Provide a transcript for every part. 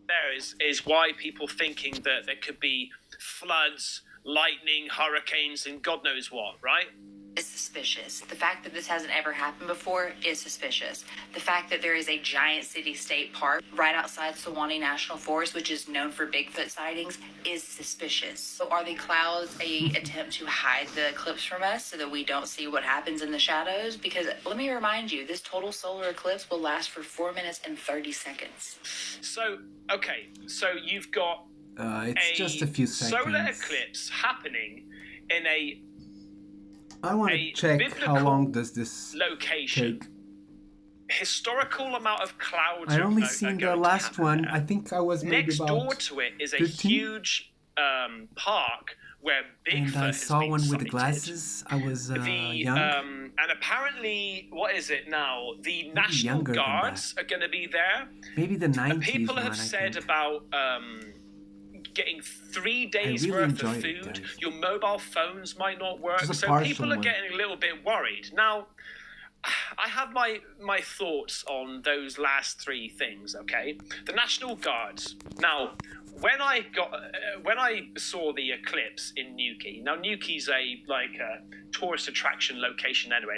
There is why people thinking that there could be floods, lightning, hurricanes, and God knows what, right? Is suspicious. The fact that this hasn't ever happened before is suspicious. The fact that there is a giant city-state park right outside Sewanee National Forest, which is known for Bigfoot sightings, is suspicious. So are the clouds a attempt to hide the eclipse from us so that we don't see what happens in the shadows? Because let me remind you, this total solar eclipse will last for 4 minutes and 30 seconds. So, okay, so you've got it's just a few seconds. Solar eclipse happening in a I want to check how long does this location. take. Historical amount of clouds. I only seen the last one. I think I was maybe next about door to it is a 15? huge park where Bigfoot and I has saw been one with sighted. the glasses. I was young. And apparently, what is it now? The National younger than Guards are going to be there. Maybe the 90s People one, have said about getting 3 days really worth of enjoyed it, food. guys. Your mobile phones might not work, Just a so partial people are one. getting a little bit worried. Now, I have my thoughts on those last three things. Okay, the National Guards. Now, when I saw the eclipse in Newquay. Now, Newquay's a tourist attraction location anyway,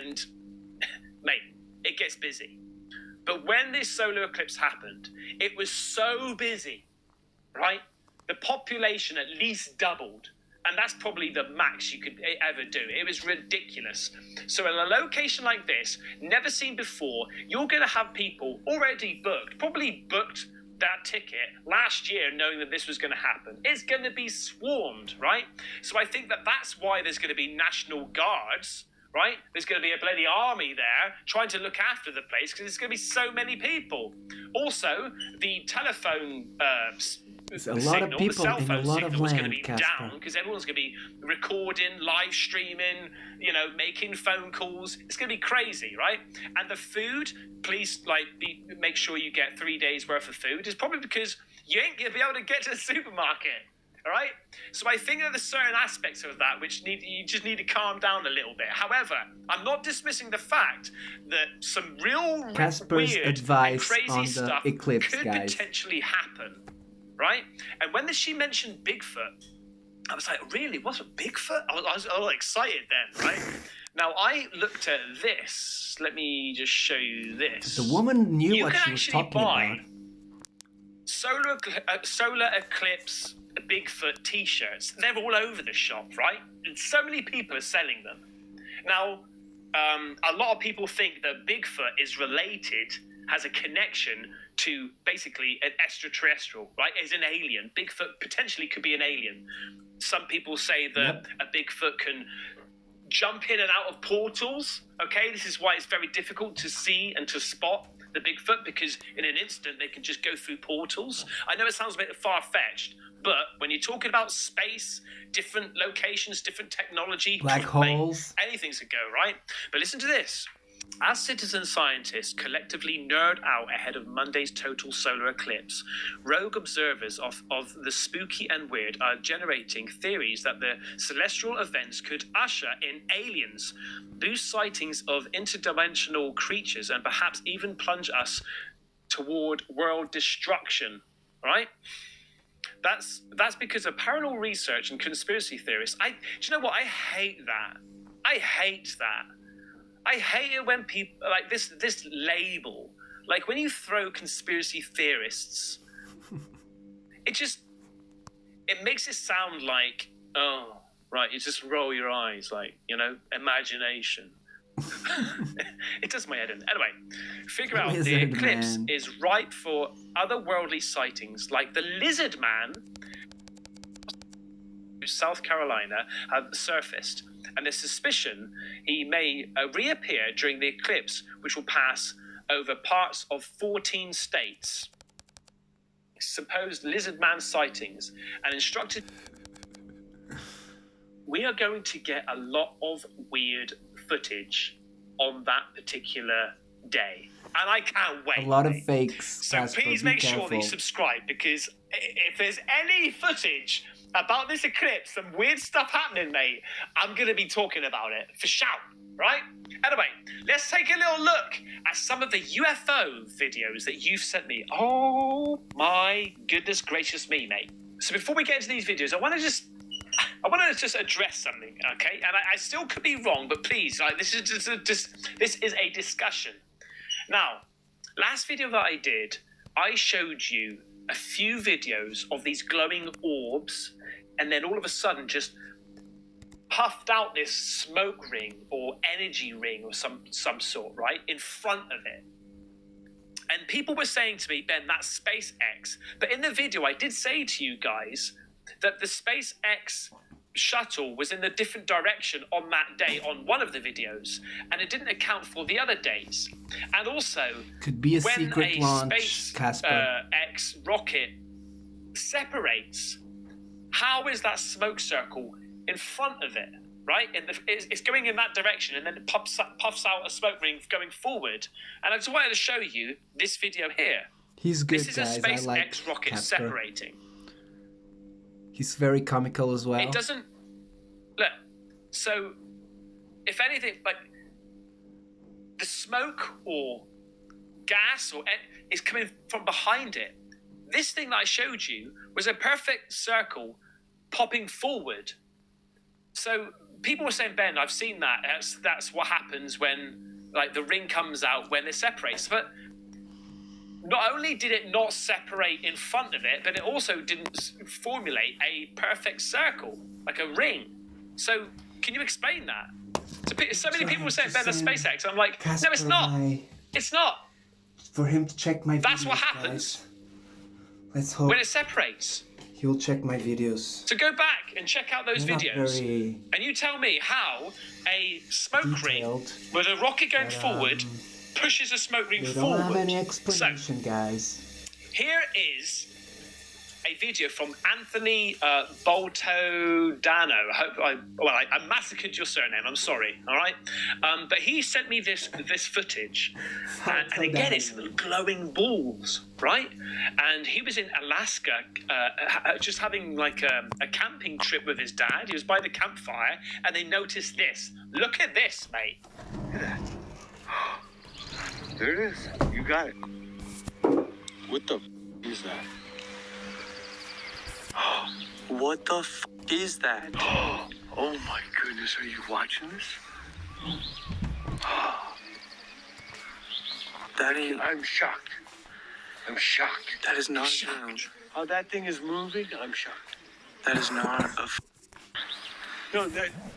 and mate, it gets busy. But when this solar eclipse happened, it was so busy. Right? The population at least doubled. And that's probably the max you could ever do. It was ridiculous. So in a location like this, never seen before, you're going to have people already booked, probably booked that ticket last year knowing that this was going to happen. It's going to be swarmed, right? So I think that that's why there's going to be National Guards, right? There's going to be a bloody army there trying to look after the place because there's going to be so many people. Also, the telephone There's a lot of people the cell in phone a lot of signal is going to land, be Casper. down because everyone's going to be recording, live streaming, making phone calls. It's going to be crazy, right? And the food, please, make sure you get 3 days worth of food. It's probably because you ain't going to be able to get to the supermarket. All right. So I think that there's certain aspects of that which you just need to calm down a little bit. However, I'm not dismissing the fact that some real Casper's weird advice and crazy on the stuff eclipse, could guys. potentially happen. Right? And when she mentioned Bigfoot, I was like, really? What's a Bigfoot? I was all excited then, right? Now, I looked at this. Let me just show you this. The woman knew what she was You can talking about. actually buy solar eclipse Bigfoot t-shirts. They're all over the shop, right? And so many people are selling them. Now, a lot of people think that Bigfoot is related, has a connection to basically an extraterrestrial, right? Is an alien. Bigfoot potentially could be an alien. Some people say that a Bigfoot can jump in and out of portals, okay? This is why it's very difficult to see and to spot the Bigfoot, because in an instant they can just go through portals. I know it sounds a bit far-fetched, but when you're talking about space, different locations, different technology, Black holes, anything's a go, right? But listen to this. As citizen scientists collectively nerd out ahead of Monday's total solar eclipse, rogue observers of the spooky and weird are generating theories that the celestial events could usher in aliens, boost sightings of interdimensional creatures, and perhaps even plunge us toward world destruction, right? That's because of paranormal research and conspiracy theorists. Do you know what? I hate that. I hate it when people like this label, like when you throw conspiracy theorists, it makes it sound like, oh, right, you just roll your eyes, like, imagination. It does my head in. Anyway, figure out the eclipse is ripe for otherworldly sightings, like the lizard man, South Carolina, have surfaced. And there's suspicion he may reappear during the eclipse, which will pass over parts of 14 states. Supposed lizard man sightings and instructed. We are going to get a lot of weird footage on that particular day. And I can't wait. A lot of fakes. So please make sure that you subscribe, because if there's any footage about this eclipse, some weird stuff happening, mate, I'm going to be talking about it for sure. right? Anyway, let's take a little look at some of the UFO videos that you've sent me. Oh my goodness gracious me, mate. So before we get into these videos, I want to just address something, okay? And I still could be wrong, but please, like, this is this is a discussion. Now, last video that I did, I showed you a few videos of these glowing orbs, and then all of a sudden just puffed out this smoke ring or energy ring or some sort, right, in front of it. And people were saying to me, Ben, that's SpaceX. But in the video, I did say to you guys that the SpaceX shuttle was in a different direction on that day on one of the videos, and it didn't account for the other days. And also, could be a when secret a launch, Casper. SpaceX rocket separates, how is that smoke circle in front of it, right? And it's going in that direction, and then it puffs out a smoke ring going forward. And I just wanted to show you this video here. He's good, this is guys. a SpaceX I like rocket Casper. separating. He's very comical as well. It doesn't look. So, if anything, like the smoke or gas is coming from behind it. This thing that I showed you was a perfect circle popping forward. So people were saying, Ben, I've seen that. That's what happens when, like, the ring comes out when it separates. But not only did it not separate in front of it, but it also didn't formulate a perfect circle, like a ring. So can you explain that? So many people were saying, Ben, that's SpaceX. I'm like, Casper, no, it's not. It's not. For him to check my videos, That's what happens. Guys. Let's hope when it separates. He'll check my videos. So go back and check out those videos. And you tell me how a smoke ring with a rocket going forward pushes a smoke ring forward. Don't have any explanation, guys. Here is a video from Anthony Boltodano. I massacred your surname. I'm sorry. All right, but he sent me this footage, and again, it's glowing balls, right? And he was in Alaska, just having like a camping trip with his dad. He was by the campfire, and they noticed this. Look at this, mate. Look at that. There it is. You got it. What the is that? What the is that? Oh my goodness, are you watching this? That ain't... I'm shocked. I'm shocked. That is not a drone. How that thing is moving, I'm shocked. That is not a... No,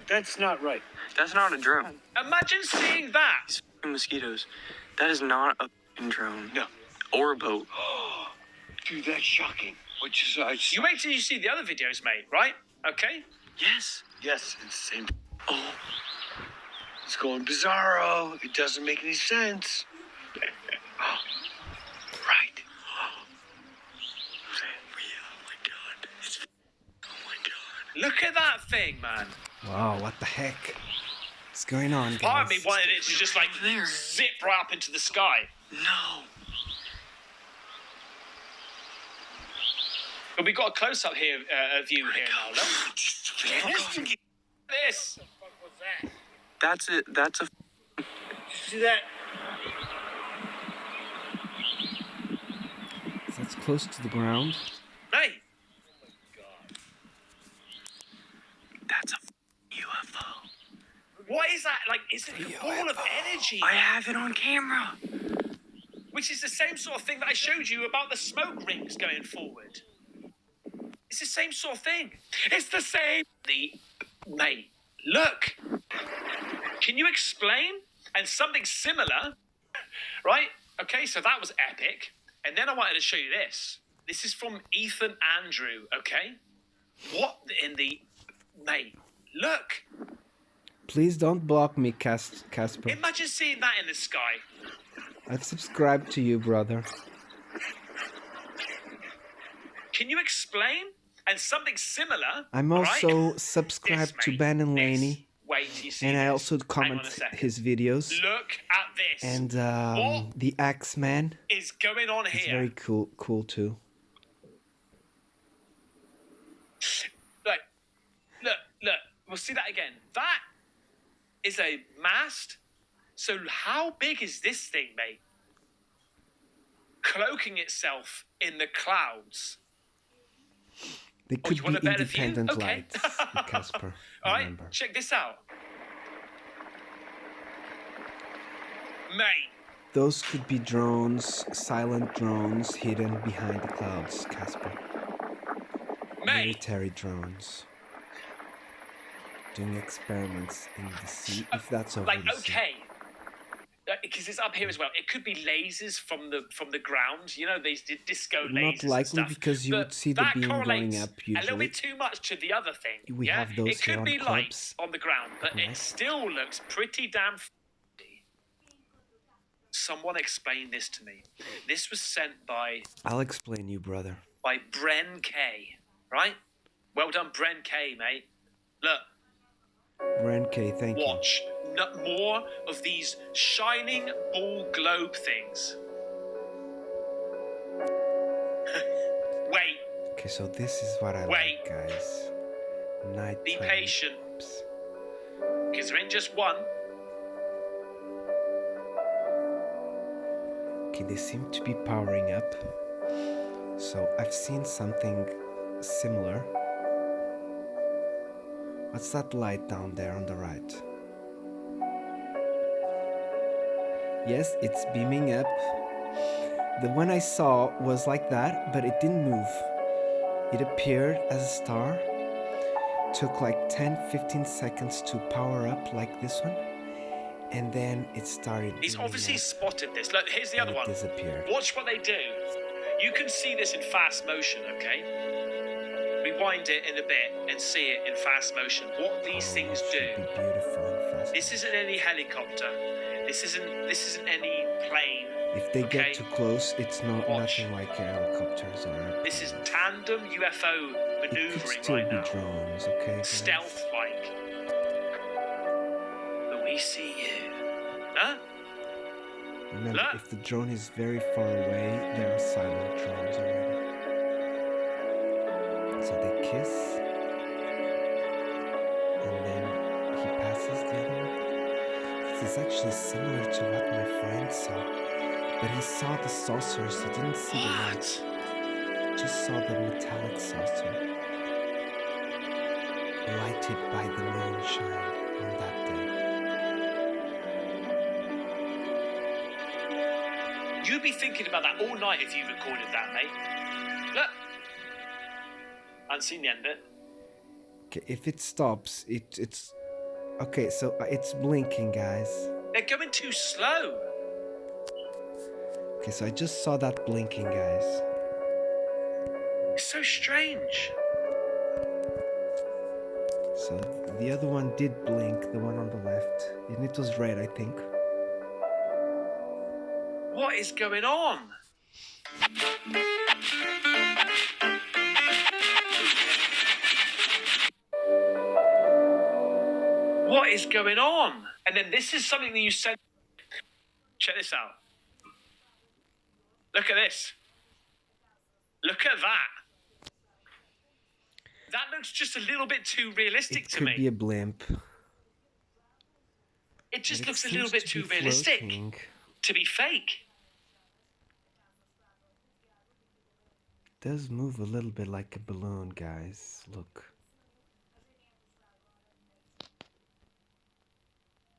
that's not right. That's not a drone. Imagine seeing that. These mosquitoes. That is not a drone. No. Or a boat. Dude, that's shocking. Which is You wait till you see the other videos, mate, right? Okay? Yes. Yes, it's the same. Oh. It's going bizarro. It doesn't make any sense. Right. Oh my god. Oh my god. Look at that thing, man. Wow, what the heck? What's going on, guys? Part of me wanted it to just like zip right up into the sky. No. But we got a close-up here, view here now, look. This. That's it. That's a... See that? That's close to the ground. Hey. That's a UFO. What is that? Like, is it a ball of energy? I have it on camera. Which is the same sort of thing that I showed you about the smoke rings going forward. It's the same sort of thing. It's the same. Mate, look. Can you explain? And something similar, right? Okay, so that was epic. And then I wanted to show you this. This is from Ethan Andrew, okay? What in the... Mate, look. Please don't block me, Casper. Imagine seeing that in the sky. I've subscribed to you, brother. Can you explain? And something similar. I'm also subscribed to Ben and Laney. Wait till you see and I this. also comment his videos. Look at this. And the Axeman is going on here. It's very cool too. Look. We'll see that again. is a mast. So how big is this thing, mate? Cloaking itself in the clouds. They could be independent okay. lights, Casper. All right, check this out. Mate. Those could be drones, silent drones hidden behind the clouds, Casper. Mate. Military drones. Doing experiments in the sea, if that's over the sea. Okay. Because it's up here as well. It could be lasers from the ground. You know, these disco lasers. Not likely, and stuff. Because you would see the beam going up usually. A little bit too much to the other thing. We have those it could be light on the ground, but it still looks pretty damn. Someone explain this to me. This was sent by. I'll explain you, brother. By Bren K. Right? Well done, Bren K, mate. Look. Bren K, thank you. Watch more of these shining ball globe things. Wait. Okay, so this is what I like, guys. Night. Be patient. Because there ain't just one. Okay, they seem to be powering up. So I've seen something similar. What's that light down there on the right? Yes, it's beaming up. The one I saw was like that, but it didn't move. It appeared as a star. Took like 10-15 seconds to power up like this one. And then it started. He's obviously spotted this. Look, here's the other one. Disappeared. Watch what they do. You can see this in fast motion, okay? Rewind it in a bit and see it in fast motion. What these things do. Be beautiful and fast. This isn't any helicopter. This isn't any plane. If they get too close, it's nothing like helicopters or. This is tandem UFO maneuvering it could still right be now. Drones, okay? Guys? Stealth-like. But we see you. Huh? Remember, if the drone is very far away, there are silent drones already. So they kiss, and then he passes the other one. This is actually similar to what my friend saw, but he saw the saucers, he didn't see the light. Just saw the metallic saucer lighted by the moonshine on that day. You'd be thinking about that all night if you recorded that, mate. Look. I haven't seen the end of it. Okay, if it stops, it's... Okay, so it's blinking, guys. They're going too slow. Okay, so I just saw that blinking, guys. It's so strange. So the other one did blink, the one on the left. And it was red, I think. What is going on? What is going on? And then this is something that you said. Check this out. Look at this. Look at that. That looks just a little bit too realistic to me. It could be a blimp. It just looks a little bit too realistic to be fake. It does move a little bit like a balloon, guys. Look.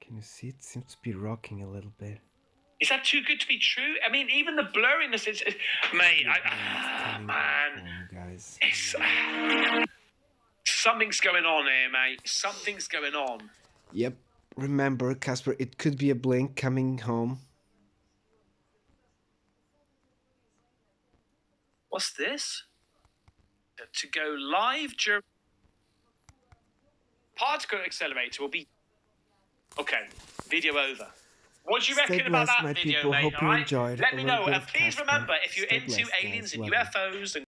Can you see? It seems to be rocking a little bit. Is that too good to be true? I mean, even the blurriness is... Mate, man. Guys. Something's going on here, mate. Something's going on. Yep. Remember, Casper, it could be a blink coming home. What's this? To go live during... Particle accelerator will be... Okay, video over. What do you reckon about that video, mate? Hope you enjoyed. Let me know. And please remember, if you're into aliens and UFOs and